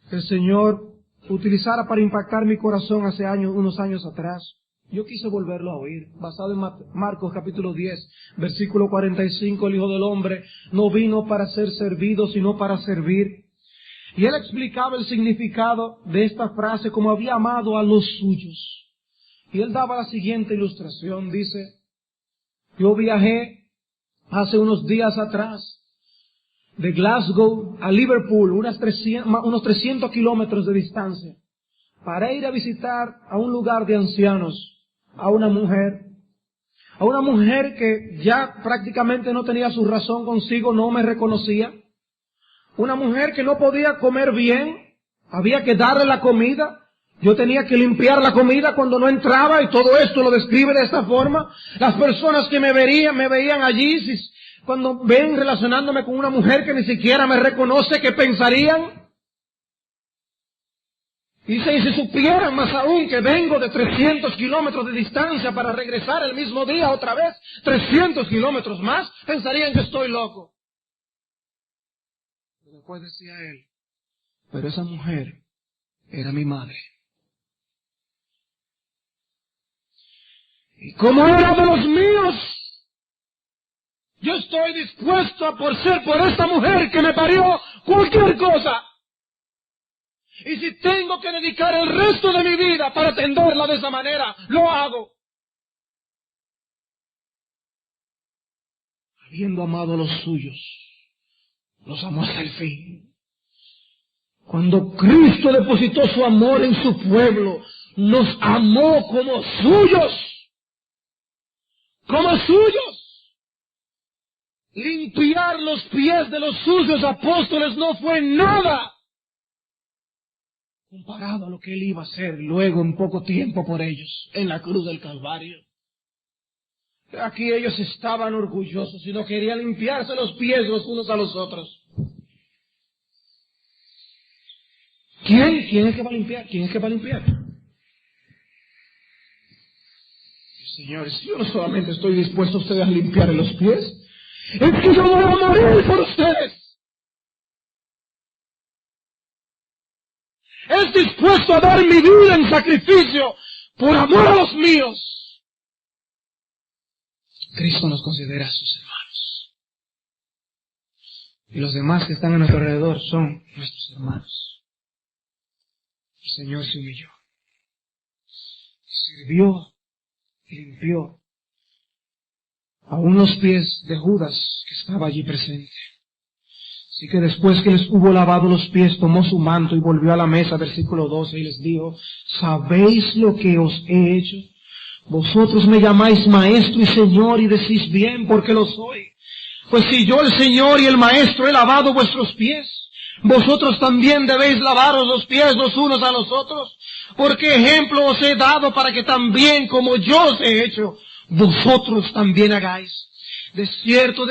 que el Señor utilizara para impactar mi corazón hace unos años atrás. Yo quise volverlo a oír, basado en Marcos capítulo 10, versículo 45, el Hijo del Hombre no vino para ser servido, sino para servir. Y él explicaba el significado de esta frase como había amado a los suyos. Y él daba la siguiente ilustración, dice, yo viajé hace unos días atrás de Glasgow a Liverpool, unos 300 kilómetros de distancia, para ir a visitar a un lugar de ancianos, a una mujer que ya prácticamente no tenía su razón consigo, no me reconocía, una mujer que no podía comer bien, había que darle la comida, yo tenía que limpiar la comida cuando no entraba y todo esto lo describe de esta forma. Las personas que me veían allí, cuando ven relacionándome con una mujer que ni siquiera me reconoce, ¿qué pensarían? Dice, y si supieran más aún que vengo de 300 kilómetros de distancia para regresar el mismo día otra vez, 300 kilómetros más, pensarían que estoy loco. Y después decía él, pero esa mujer era mi madre. Y como era de los míos, Yo estoy dispuesto a por esta mujer que me parió cualquier cosa. Y si tengo que dedicar el resto de mi vida para atenderla de esa manera, lo hago. Habiendo amado a los suyos, los amó hasta el fin. Cuando Cristo depositó su amor en su pueblo, nos amó como suyos. Como suyos. Limpiar los pies de los sucios apóstoles no fue nada comparado a lo que Él iba a hacer luego en poco tiempo por ellos, en la cruz del Calvario. Aquí ellos estaban orgullosos y no querían limpiarse los pies los unos a los otros. ¿Quién es que va a limpiar? ¿Quién es que va a limpiar? Señores, yo no solamente estoy dispuesto a ustedes a limpiar los pies, es que yo voy a morir por ustedes. Es dispuesto a dar mi vida en sacrificio por amor a los míos. Cristo nos considera sus hermanos. Y los demás que están a nuestro alrededor son nuestros hermanos. El Señor se humilló. Sirvió y limpió aún los pies de Judas, que estaba allí presente. Así que después que les hubo lavado los pies, tomó su manto y volvió a la mesa, versículo 12, y les dijo, ¿sabéis lo que os he hecho? Vosotros me llamáis maestro y señor y decís bien, porque lo soy. Pues si yo, el Señor y el maestro, he lavado vuestros pies, vosotros también debéis lavaros los pies los unos a los otros, porque ejemplo os he dado para que también como yo os he hecho, vosotros también hagáis. De cierto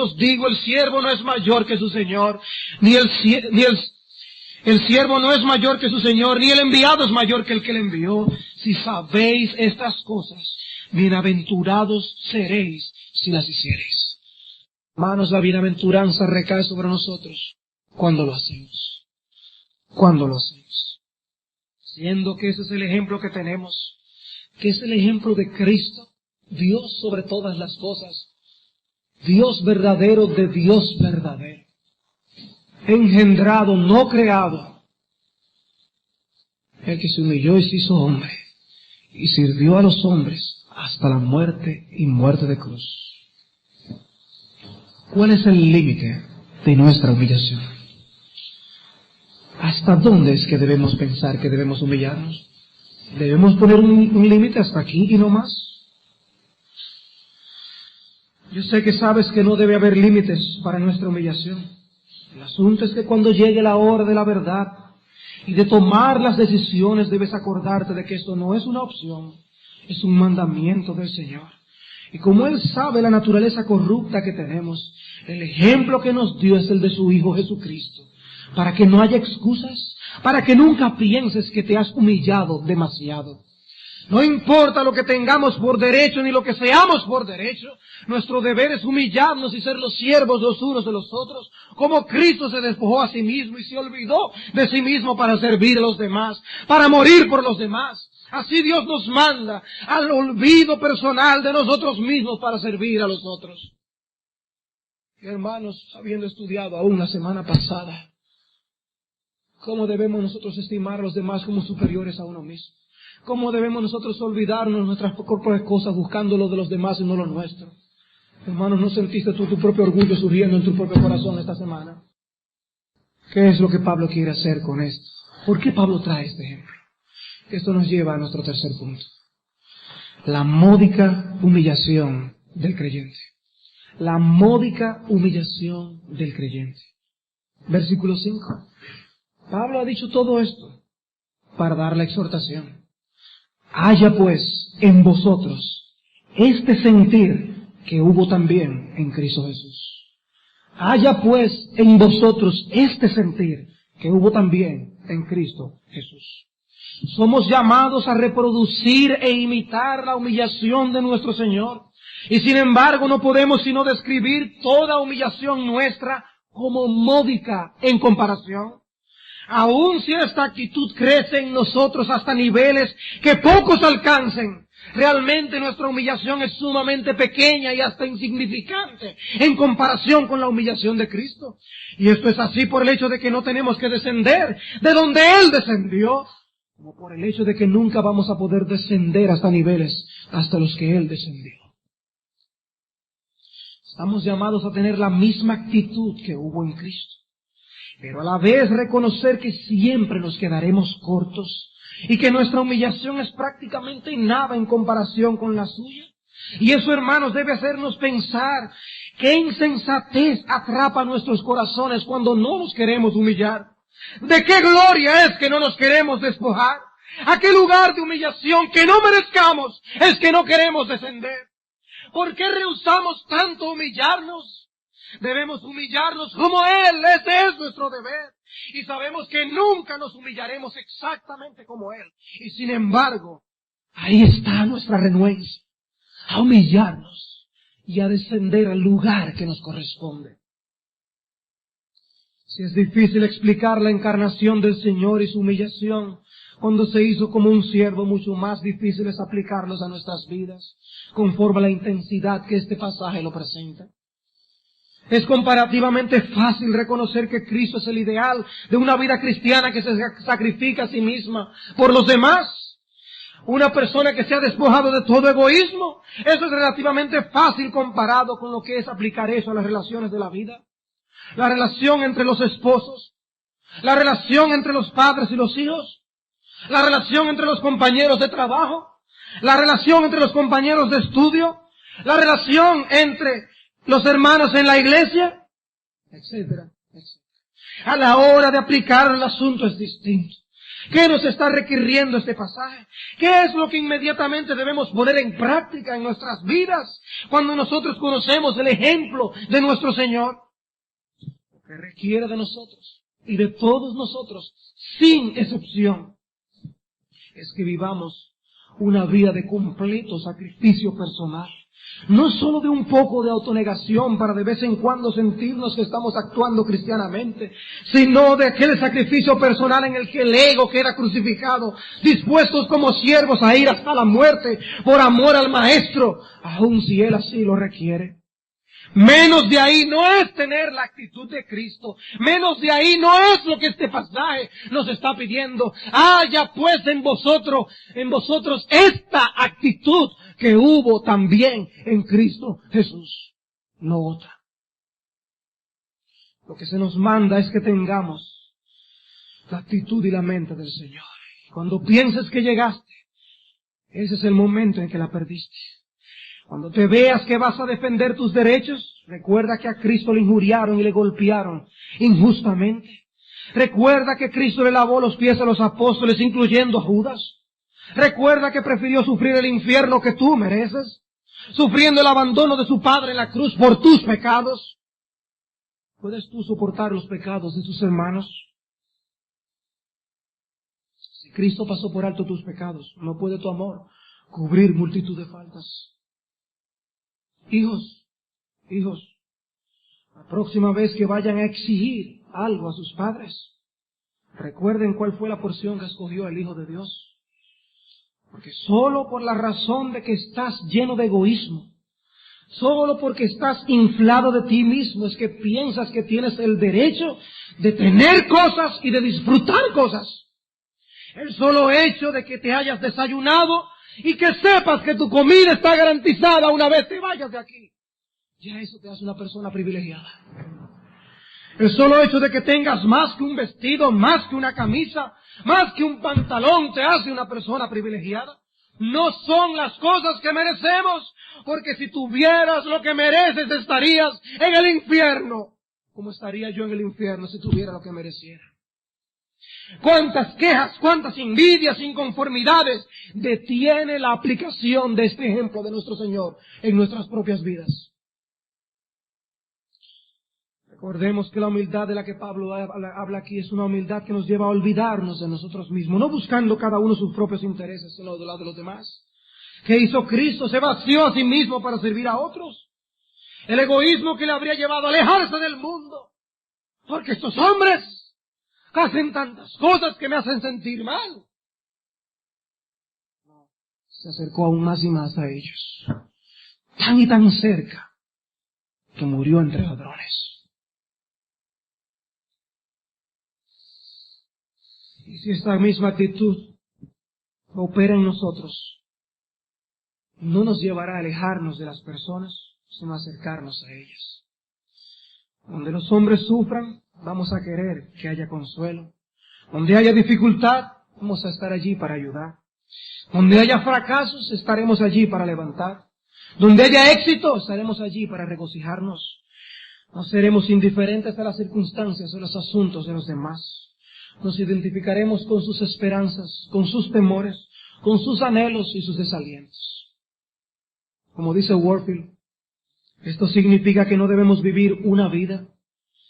os digo, el siervo no es mayor que su Señor, el siervo no es mayor que su Señor, ni el enviado es mayor que el que le envió. Si sabéis estas cosas, bienaventurados seréis si las hiciereis. Hermanos, la bienaventuranza recae sobre nosotros cuando lo hacemos. Cuando lo hacemos. Siendo que ese es el ejemplo que tenemos, que es el ejemplo de Cristo, Dios sobre todas las cosas, Dios verdadero de Dios verdadero, engendrado, no creado, el que se humilló y se hizo hombre, y sirvió a los hombres hasta la muerte y muerte de cruz. ¿Cuál es el límite de nuestra humillación? ¿Hasta dónde es que debemos pensar que debemos humillarnos? ¿Debemos poner un límite hasta aquí y no más? Yo sé que sabes que no debe haber límites para nuestra humillación. El asunto es que cuando llegue la hora de la verdad y de tomar las decisiones, debes acordarte de que esto no es una opción, es un mandamiento del Señor. Y como Él sabe la naturaleza corrupta que tenemos, el ejemplo que nos dio es el de su Hijo Jesucristo, para que no haya excusas, para que nunca pienses que te has humillado demasiado. No importa lo que tengamos por derecho ni lo que seamos por derecho, nuestro deber es humillarnos y ser los siervos los unos de los otros, como Cristo se despojó a sí mismo y se olvidó de sí mismo para servir a los demás, para morir por los demás. Así Dios nos manda al olvido personal de nosotros mismos para servir a los otros. Hermanos, habiendo estudiado aún la semana pasada, ¿cómo debemos nosotros estimar a los demás como superiores a uno mismo? ¿Cómo debemos nosotros olvidarnos de nuestras propias cosas buscando lo de los demás y no lo nuestro? Hermanos, ¿no sentiste tú tu propio orgullo surgiendo en tu propio corazón esta semana? ¿Qué es lo que Pablo quiere hacer con esto? ¿Por qué Pablo trae este ejemplo? Esto nos lleva a nuestro tercer punto. La módica humillación del creyente. La módica humillación del creyente. Versículo 5. Pablo ha dicho todo esto para dar la exhortación. Haya pues en vosotros este sentir que hubo también en Cristo Jesús. Haya pues en vosotros este sentir que hubo también en Cristo Jesús. Somos llamados a reproducir e imitar la humillación de nuestro Señor. Y sin embargo no podemos sino describir toda humillación nuestra como módica en comparación. Aun si esta actitud crece en nosotros hasta niveles que pocos alcancen, Realmente nuestra humillación es sumamente pequeña y hasta insignificante en comparación con la humillación de Cristo. Y esto es así por el hecho de que no tenemos que descender de donde Él descendió, como por el hecho de que nunca vamos a poder descender hasta niveles hasta los que Él descendió. Estamos llamados a tener la misma actitud que hubo en Cristo, pero a la vez reconocer que siempre nos quedaremos cortos y que nuestra humillación es prácticamente nada en comparación con la suya. Y eso, hermanos, debe hacernos pensar qué insensatez atrapa nuestros corazones cuando no nos queremos humillar. ¿De qué gloria es que no nos queremos despojar? ¿A qué lugar de humillación que no merezcamos es que no queremos descender? ¿Por qué rehusamos tanto humillarnos? Debemos humillarnos como Él, ese es nuestro deber. Y sabemos que nunca nos humillaremos exactamente como Él. Y sin embargo, ahí está nuestra renuencia, a humillarnos y a descender al lugar que nos corresponde. Si es difícil explicar la encarnación del Señor y su humillación, cuando se hizo como un siervo, mucho más difícil es aplicarlos a nuestras vidas, conforme a la intensidad que este pasaje lo presenta. Es comparativamente fácil reconocer que Cristo es el ideal de una vida cristiana que se sacrifica a sí misma por los demás. Una persona que se ha despojado de todo egoísmo. Eso es relativamente fácil comparado con lo que es aplicar eso a las relaciones de la vida. La relación entre los esposos, la relación entre los padres y los hijos, la relación entre los compañeros de trabajo, la relación entre los compañeros de estudio, la relación entre los hermanos en la iglesia, etcétera, etcétera. A la hora de aplicar el asunto es distinto. ¿Qué nos está requiriendo este pasaje? ¿Qué es lo que inmediatamente debemos poner en práctica en nuestras vidas cuando nosotros conocemos el ejemplo de nuestro Señor? Lo que requiere de nosotros y de todos nosotros, sin excepción, es que vivamos una vida de completo sacrificio personal. No solo de un poco de autonegación para de vez en cuando sentirnos que estamos actuando cristianamente, sino de aquel sacrificio personal en el que el ego queda crucificado, dispuestos como siervos a ir hasta la muerte por amor al Maestro, aun si Él así lo requiere. Menos de ahí no es tener la actitud de Cristo. Menos de ahí no es lo que este pasaje nos está pidiendo. Haya pues en vosotros esta actitud que hubo también en Cristo Jesús, no otra. Lo que se nos manda es que tengamos la actitud y la mente del Señor. Cuando pienses que llegaste, ese es el momento en que la perdiste. Cuando te veas que vas a defender tus derechos, recuerda que a Cristo le injuriaron y le golpearon injustamente. Recuerda que Cristo le lavó los pies a los apóstoles, incluyendo a Judas. Recuerda que prefirió sufrir el infierno que tú mereces, sufriendo el abandono de su Padre en la cruz por tus pecados. ¿Puedes tú soportar los pecados de tus hermanos? Si Cristo pasó por alto tus pecados, ¿no puede tu amor cubrir multitud de faltas? Hijos, la próxima vez que vayan a exigir algo a sus padres, recuerden cuál fue la porción que escogió el Hijo de Dios. Porque solo por la razón de que estás lleno de egoísmo, solo porque estás inflado de ti mismo, es que piensas que tienes el derecho de tener cosas y de disfrutar cosas. El solo hecho de que te hayas desayunado y que sepas que tu comida está garantizada una vez te vayas de aquí, ya eso te hace una persona privilegiada. El solo hecho de que tengas más que un vestido, más que una camisa, más que un pantalón, te hace una persona privilegiada. No son las cosas que merecemos, porque si tuvieras lo que mereces estarías en el infierno. ¿Cómo estaría yo en el infierno si tuviera lo que mereciera? ¿Cuántas quejas, cuántas envidias, inconformidades detiene la aplicación de este ejemplo de nuestro Señor en nuestras propias vidas? Recordemos que la humildad de la que Pablo habla aquí es una humildad que nos lleva a olvidarnos de nosotros mismos, no buscando cada uno sus propios intereses, sino de los de los demás. ¿Qué hizo Cristo? Se vació a sí mismo para servir a otros. El egoísmo que le habría llevado a alejarse del mundo. Porque estos hombres hacen tantas cosas que me hacen sentir mal. No, se acercó aún más y más a ellos, tan y tan cerca, que murió entre ladrones. Y si esta misma actitud opera en nosotros, no nos llevará a alejarnos de las personas, sino a acercarnos a ellas. Donde los hombres sufran, vamos a querer que haya consuelo. Donde haya dificultad, vamos a estar allí para ayudar. Donde haya fracasos, estaremos allí para levantar. Donde haya éxito, estaremos allí para regocijarnos. No seremos indiferentes a las circunstancias o los asuntos de los demás. Nos identificaremos con sus esperanzas, con sus temores, con sus anhelos y sus desalientos. Como dice Warfield, esto significa que no debemos vivir una vida,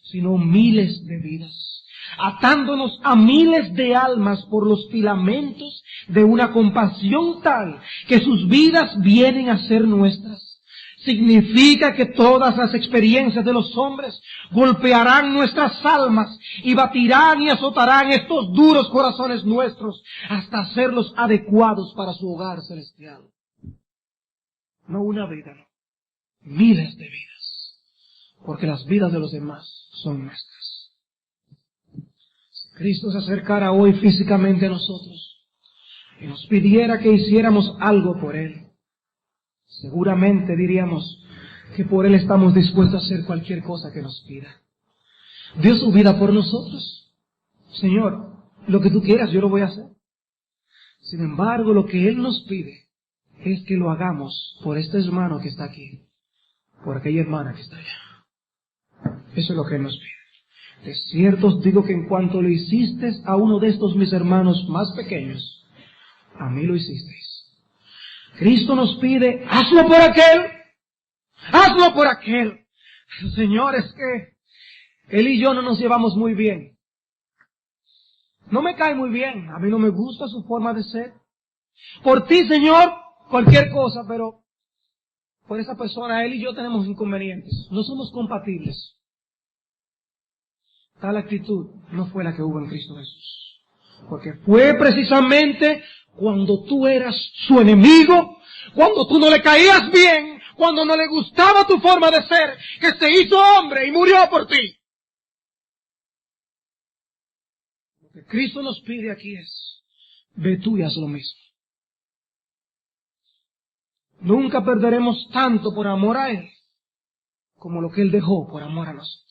sino miles de vidas, atándonos a miles de almas por los filamentos de una compasión tal que sus vidas vienen a ser nuestras. Significa que todas las experiencias de los hombres golpearán nuestras almas y batirán y azotarán estos duros corazones nuestros hasta hacerlos adecuados para su hogar celestial. No una vida, no. Miles de vidas. Porque las vidas de los demás son nuestras. Si Cristo se acercara hoy físicamente a nosotros y nos pidiera que hiciéramos algo por Él, seguramente diríamos que por Él estamos dispuestos a hacer cualquier cosa que nos pida. Dio su vida por nosotros. Señor, lo que tú quieras yo lo voy a hacer. Sin embargo, lo que Él nos pide es que lo hagamos por este hermano que está aquí, por aquella hermana que está allá. Eso es lo que Él nos pide. De cierto os digo que en cuanto lo hiciste a uno de estos mis hermanos más pequeños, a mí lo hicisteis. Cristo nos pide, hazlo por aquel, hazlo por aquel. Señor, es que Él y yo no nos llevamos muy bien. No me cae muy bien, a mí no me gusta su forma de ser. Por ti, Señor, cualquier cosa, pero por esa persona, Él y yo tenemos inconvenientes. No somos compatibles. Tal actitud no fue la que hubo en Cristo Jesús. Porque fue precisamente cuando tú eras su enemigo, cuando tú no le caías bien, cuando no le gustaba tu forma de ser, que se hizo hombre y murió por ti. Lo que Cristo nos pide aquí es, ve tú y haz lo mismo. Nunca perderemos tanto por amor a Él, como lo que Él dejó por amor a nosotros.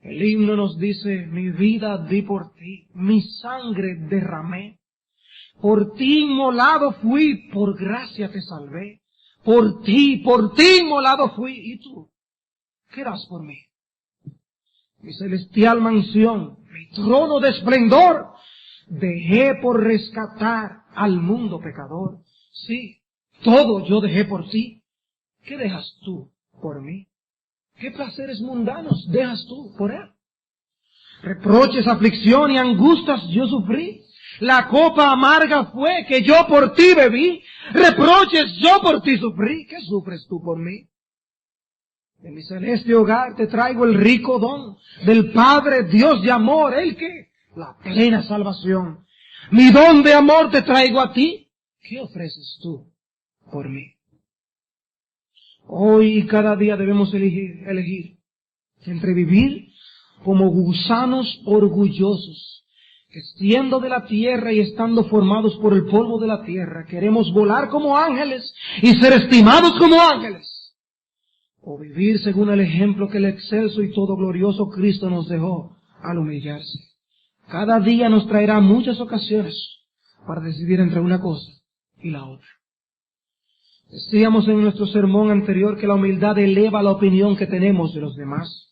El himno nos dice, mi vida di por ti, mi sangre derramé. Por ti inmolado fui, por gracia te salvé. Por ti inmolado fui. ¿Y tú? ¿Qué das por mí? Mi celestial mansión, mi trono de esplendor, dejé por rescatar al mundo pecador. Sí, todo yo dejé por ti. ¿Qué dejas tú por mí? ¿Qué placeres mundanos dejas tú por Él? Reproches, aflicción y angustias yo sufrí. La copa amarga fue que yo por ti bebí. Reproches yo por ti sufrí. ¿Qué sufres tú por mí? En mi celeste hogar te traigo el rico don del Padre Dios de amor. ¿El qué? La plena salvación. Mi don de amor te traigo a ti. ¿Qué ofreces tú por mí? Hoy y cada día debemos elegir entre vivir como gusanos orgullosos, que siendo de la tierra y estando formados por el polvo de la tierra, queremos volar como ángeles y ser estimados como ángeles, o vivir según el ejemplo que el excelso y todo glorioso Cristo nos dejó al humillarse. Cada día nos traerá muchas ocasiones para decidir entre una cosa y la otra. Decíamos en nuestro sermón anterior que la humildad eleva la opinión que tenemos de los demás.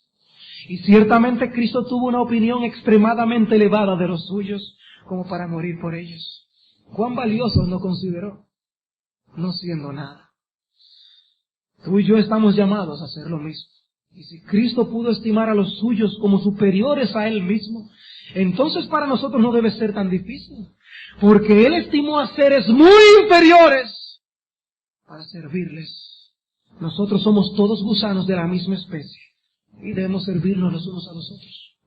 Y ciertamente Cristo tuvo una opinión extremadamente elevada de los suyos, como para morir por ellos. ¿Cuán valiosos lo consideró? No siendo nada. Tú y yo estamos llamados a hacer lo mismo. Y si Cristo pudo estimar a los suyos como superiores a Él mismo, entonces para nosotros no debe ser tan difícil. Porque Él estimó a seres muy inferiores para servirles. Nosotros somos todos gusanos de la misma especie y debemos servirnos los unos a los otros.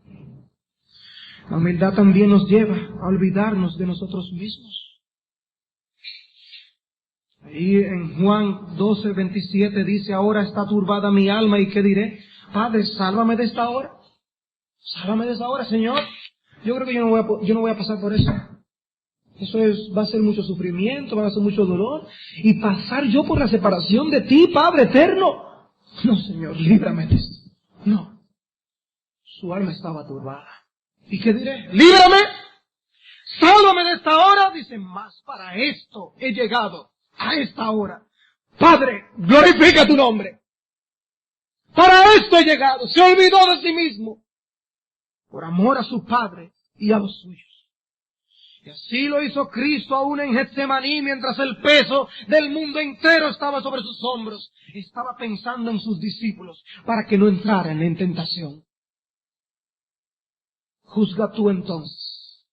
La humildad también nos lleva a olvidarnos de nosotros mismos. Y en Juan 12:27 dice, ahora está turbada mi alma, ¿y qué diré? Padre, sálvame de esta hora. Sálvame de esta hora, Señor. Yo creo que yo no voy a pasar por eso. Va a ser mucho sufrimiento, va a ser mucho dolor. Y pasar yo por la separación de ti, Padre eterno. No, Señor, líbrame de esto. No. Su alma estaba turbada. ¿Y qué diré? ¡Líbrame! ¡Sálvame de esta hora! Dice, más para esto he llegado, a esta hora. Padre, glorifica tu nombre. Para esto he llegado. Se olvidó de sí mismo. Por amor a su Padre y a los suyos. Y así lo hizo Cristo aún en Getsemaní, mientras el peso del mundo entero estaba sobre sus hombros. Estaba pensando en sus discípulos para que no entraran en tentación. Juzga tú entonces.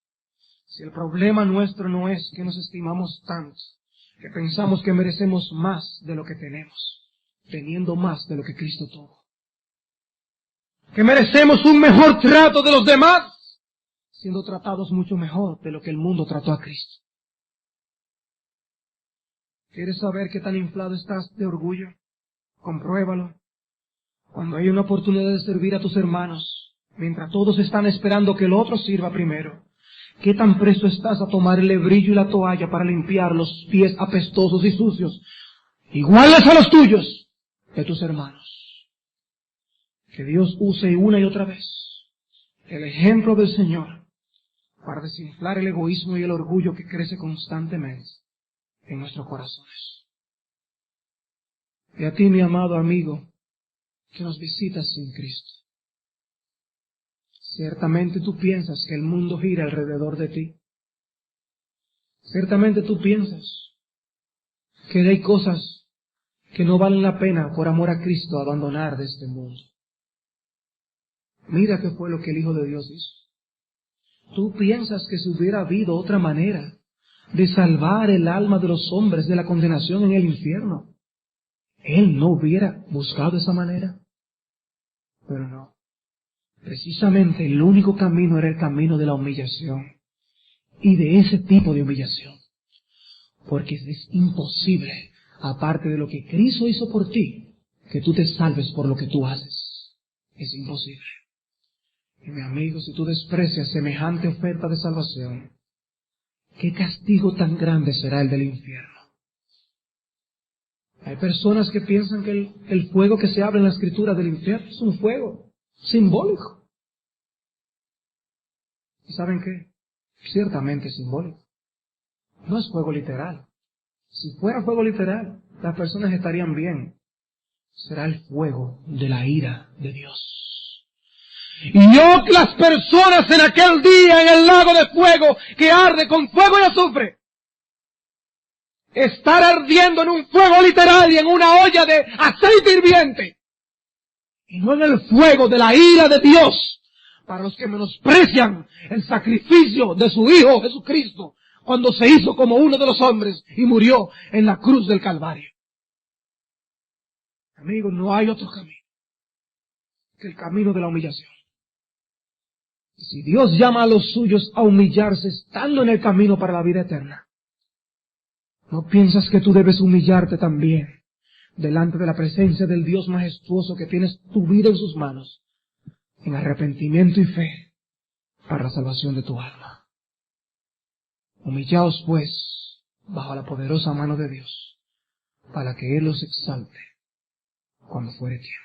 Si el problema nuestro no es que nos estimamos tanto, que pensamos que merecemos más de lo que tenemos, teniendo más de lo que Cristo tuvo. Que merecemos un mejor trato de los demás, siendo tratados mucho mejor de lo que el mundo trató a Cristo. ¿Quieres saber qué tan inflado estás de orgullo? Compruébalo. Cuando hay una oportunidad de servir a tus hermanos, mientras todos están esperando que el otro sirva primero, ¿qué tan presto estás a tomar el lebrillo y la toalla para limpiar los pies apestosos y sucios, iguales a los tuyos, de tus hermanos? Que Dios use una y otra vez el ejemplo del Señor para desinflar el egoísmo y el orgullo que crece constantemente en nuestros corazones. Y a ti, mi amado amigo, que nos visitas sin Cristo. Ciertamente tú piensas que el mundo gira alrededor de ti. Ciertamente tú piensas que hay cosas que no valen la pena por amor a Cristo abandonar de este mundo. Mira qué fue lo que el Hijo de Dios hizo. Tú piensas que si hubiera habido otra manera de salvar el alma de los hombres de la condenación en el infierno, Él no hubiera buscado esa manera. Pero no. Precisamente el único camino era el camino de la humillación. Y de ese tipo de humillación. Porque es imposible, aparte de lo que Cristo hizo por ti, que tú te salves por lo que tú haces. Es imposible. Y mi amigo, si tú desprecias semejante oferta de salvación, ¿qué castigo tan grande será el del infierno? Hay personas que piensan que el fuego que se habla en la Escritura del infierno es un fuego simbólico. ¿Y saben qué? Ciertamente simbólico. No es fuego literal. Si fuera fuego literal, las personas estarían bien. Será el fuego de la ira de Dios. Y yo, las personas en aquel día en el lago de fuego que arde con fuego y azufre, estar ardiendo en un fuego literal y en una olla de aceite hirviente, y no en el fuego de la ira de Dios, para los que menosprecian el sacrificio de su Hijo Jesucristo, cuando se hizo como uno de los hombres y murió en la cruz del Calvario. Amigos, no hay otro camino que el camino de la humillación. Si Dios llama a los suyos a humillarse estando en el camino para la vida eterna, ¿no piensas que tú debes humillarte también delante de la presencia del Dios majestuoso que tienes tu vida en sus manos, en arrepentimiento y fe para la salvación de tu alma? Humillaos pues bajo la poderosa mano de Dios, para que Él los exalte cuando fuere tiempo.